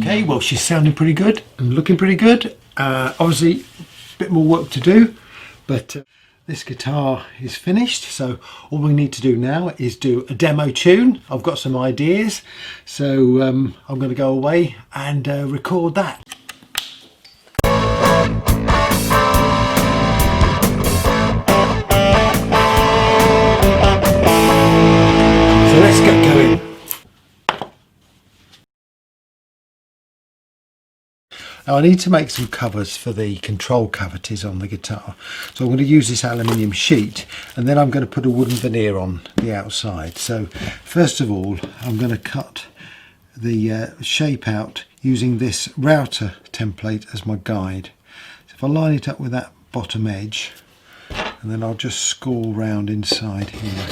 Okay, well, she's sounding pretty good and looking pretty good. Obviously a bit more work to do, but this guitar is finished, so all we need to do now is do a demo tune. I've got some ideas, so I'm going to go away and record that. So let's get going. Now I need to make some covers for the control cavities on the guitar, so I'm going to use this aluminium sheet, and then I'm going to put a wooden veneer on the outside. So first of all, I'm going to cut the shape out using this router template as my guide. So if I line it up with that bottom edge, and then I'll just score round inside here.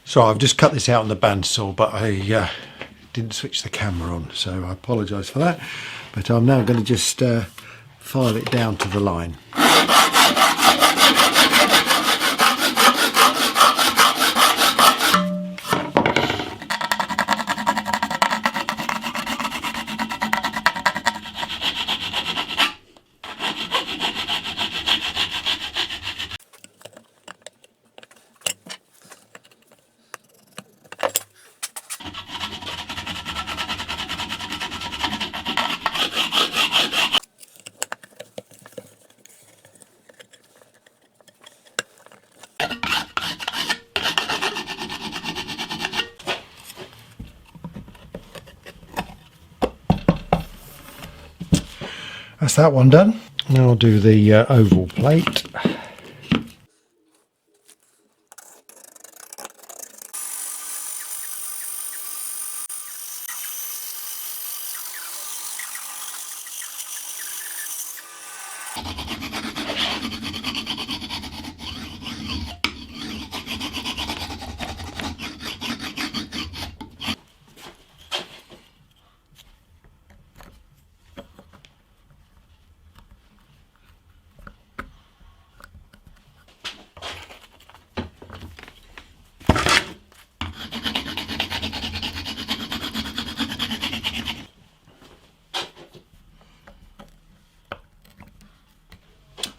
So I've just cut this out on the bandsaw, but I didn't switch the camera on, so I apologise for that. But I'm now going to just file it down to the line. That's that one done. Now I'll do the oval plate.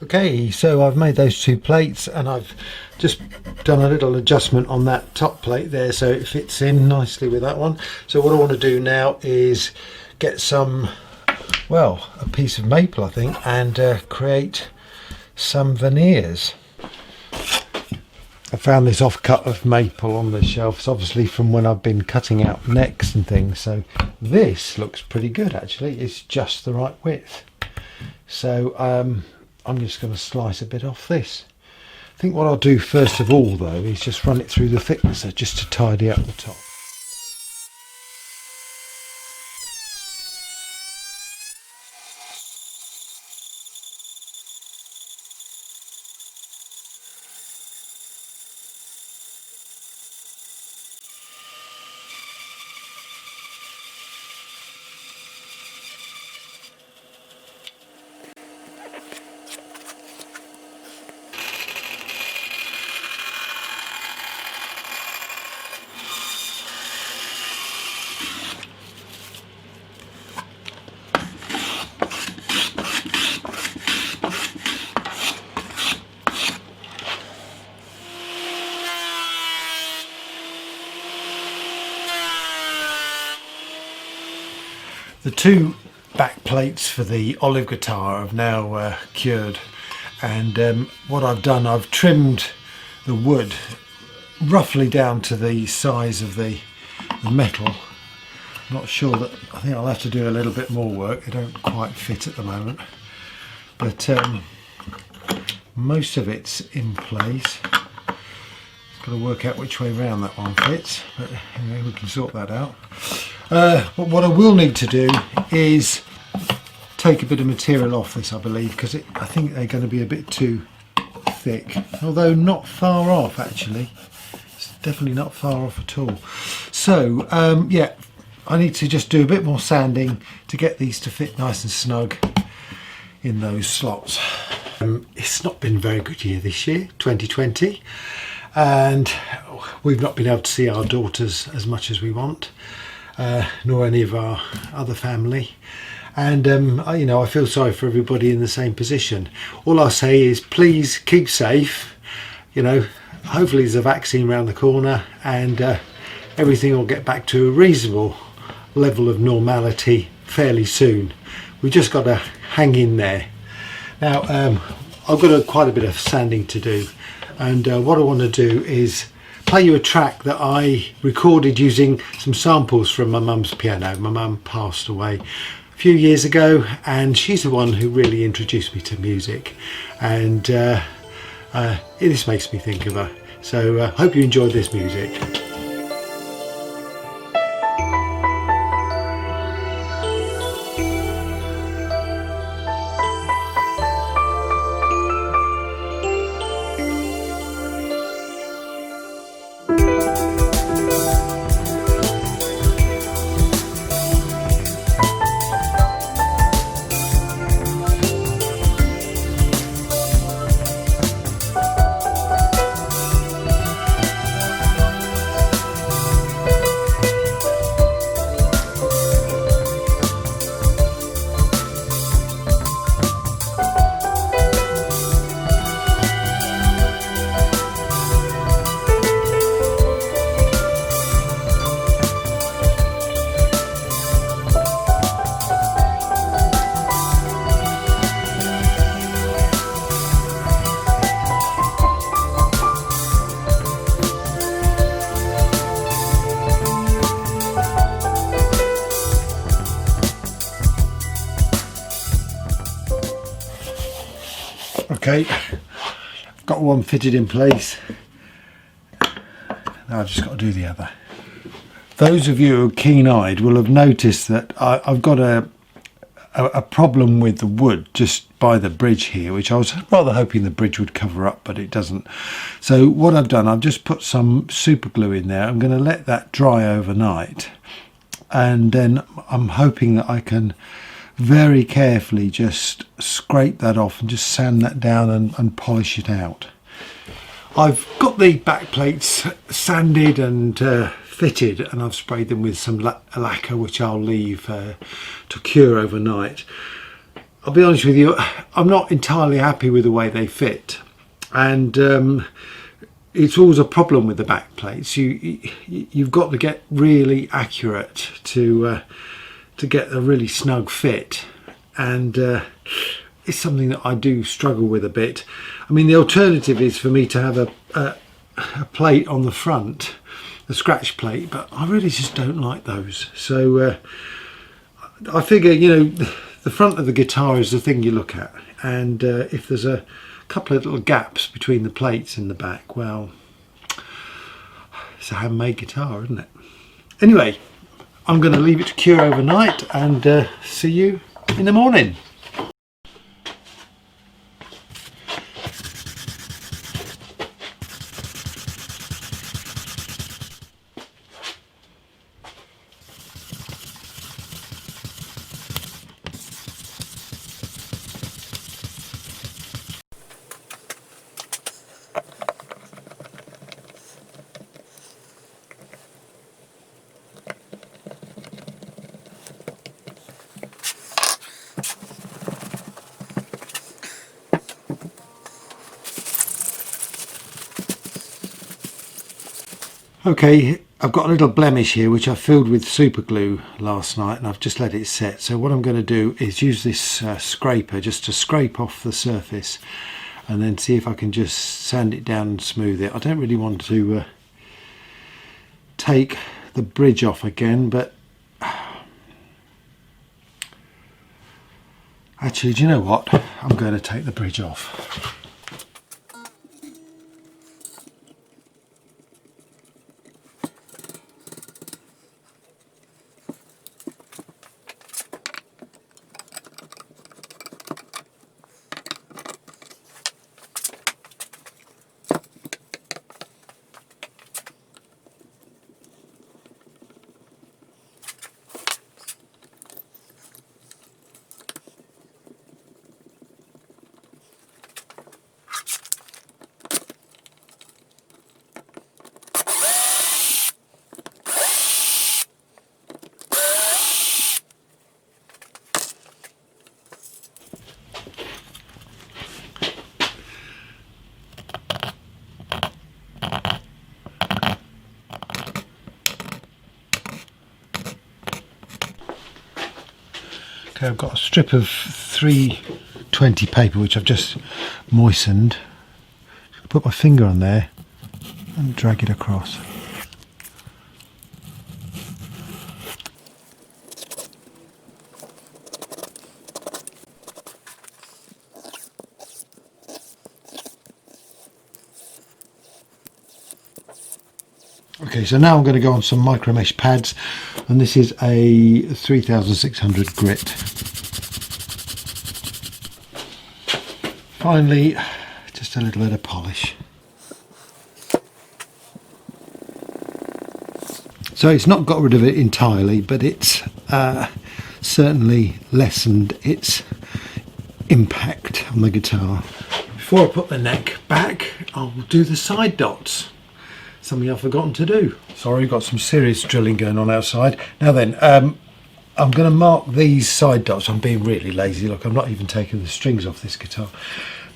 Okay, so I've made those two plates, and I've just done a little adjustment on that top plate there so it fits in nicely with that one. So what I want to do now is get some, well, a piece of maple I think, and create some veneers. I found this offcut of maple on the shelves, obviously from when I've been cutting out necks and things, so this looks pretty good actually. It's just the right width. So I'm just going to slice a bit off this. I think what I'll do first of all though is just run it through the thicknesser just to tidy up the top. The two back plates for the olive guitar have now cured, and what I've done, I've trimmed the wood roughly down to the size of the metal. I'm not sure that, I think I'll have to do a little bit more work. They don't quite fit at the moment, but most of it's in place. Got to work out which way round that one fits, but anyway, we can sort that out. But what I will need to do is take a bit of material off this, I believe, because I think they're going to be a bit too thick, although not far off actually. It's definitely not far off at all. So yeah, I need to just do a bit more sanding to get these to fit nice and snug in those slots. It's not been a very good year this year, 2020, and we've not been able to see our daughters as much as we want, nor any of our other family. And I feel sorry for everybody in the same position. All I'll say is please keep safe. Hopefully there's a vaccine around the corner, and everything will get back to a reasonable level of normality fairly soon. We've just got to hang in there. Now I've got quite a bit of sanding to do, and what I want to do is play you a track that I recorded using some samples from my mum's piano. My mum passed away a few years ago, and she's the one who really introduced me to music, and this makes me think of her. So hope you enjoyed this music. Okay, I've got one fitted in place. Now I've just got to do the other. Those of you who are keen-eyed will have noticed that I've got a problem with the wood just by the bridge here, which I was rather hoping the bridge would cover up, but it doesn't. So what I've done, I've just put some super glue in there. I'm going to let that dry overnight, and then I'm hoping that I can very carefully just scrape that off and just sand that down and polish it out. I've got the back plates sanded and fitted, and I've sprayed them with some lacquer, which I'll leave to cure overnight. I'll be honest with you, I'm not entirely happy with the way they fit, and it's always a problem with the back plates. You've got to get really accurate to get a really snug fit, and it's something that I do struggle with a bit. I mean, the alternative is for me to have a plate on the front, a scratch plate, but I really just don't like those. So I figure, the front of the guitar is the thing you look at, and if there's a couple of little gaps between the plates in the back, well, it's a handmade guitar, isn't it? Anyway, I'm going to leave it to cure overnight, and see you in the morning. Okay, I've got a little blemish here which I filled with super glue last night, and I've just let it set. So what I'm going to do is use this scraper just to scrape off the surface, and then see if I can just sand it down and smooth it. I don't really want to take the bridge off again, but actually, do you know what? I'm going to take the bridge off. Okay, I've got a strip of 320 paper which I've just moistened. Put my finger on there and drag it across. Okay, so now I'm going to go on some micro mesh pads, and this is a 3600 grit. Finally, just a little bit of polish. So it's not got rid of it entirely, but it's certainly lessened its impact on the guitar. Before I put the neck back, I'll do the side dots. Something I've forgotten to do. Sorry, we've got some serious drilling going on outside. Now then, I'm going to mark these side dots. I'm being really lazy. Look, I'm not even taking the strings off this guitar.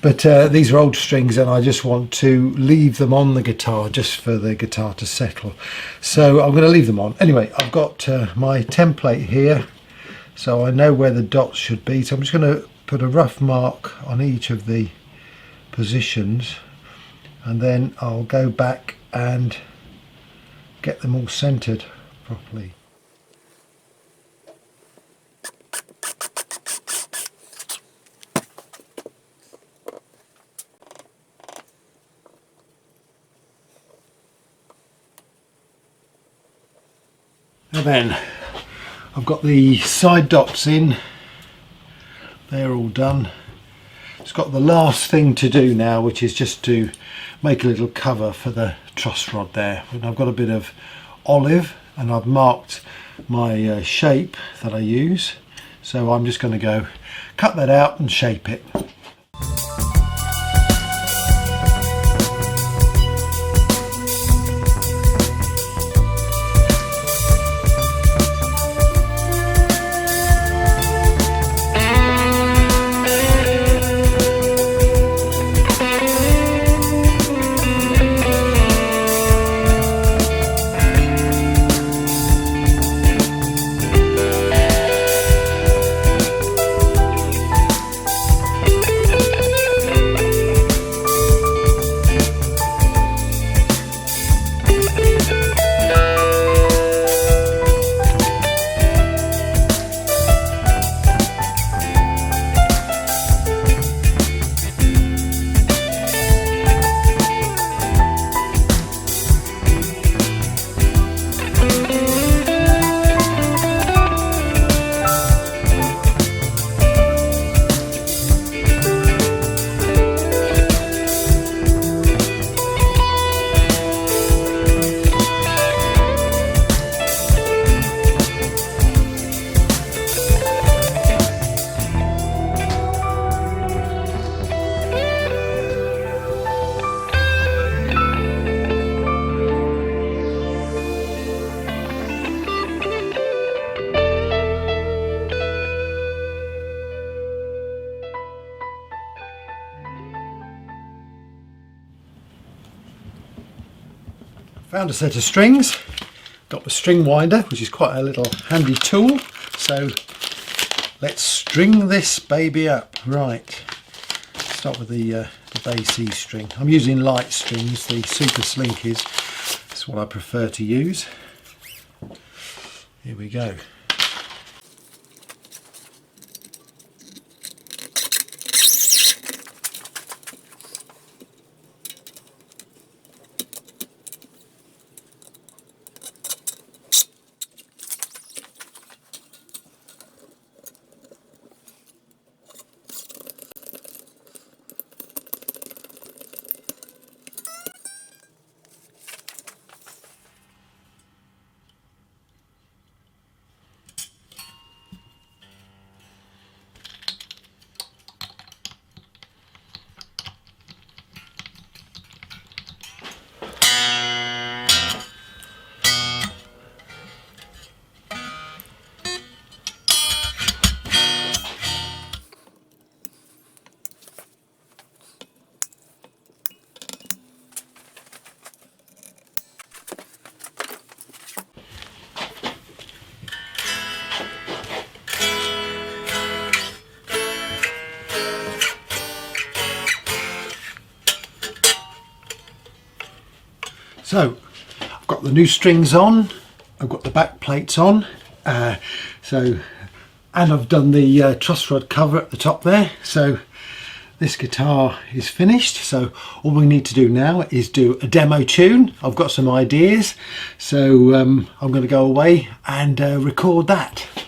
But these are old strings and I just want to leave them on the guitar just for the guitar to settle. So I'm going to leave them on. Anyway, I've got my template here, so I know where the dots should be. So I'm just going to put a rough mark on each of the positions, and then I'll go back and get them all centered properly. Now then, I've got the side dots in, they're all done. It's got the last thing to do now, which is just to make a little cover for the truss rod there. And I've got a bit of olive and I've marked my shape that I use. So I'm just going to go cut that out and shape it. Found a set of strings, got the string winder, which is quite a little handy tool. So let's string this baby up. Right, start with the bass E string. I'm using light strings, the super slinkies. That's what I prefer to use. Here we go. So I've got the new strings on, I've got the back plates on, and I've done the truss rod cover at the top there. So this guitar is finished, so all we need to do now is do a demo tune. I've got some ideas, so I'm going to go away and record that.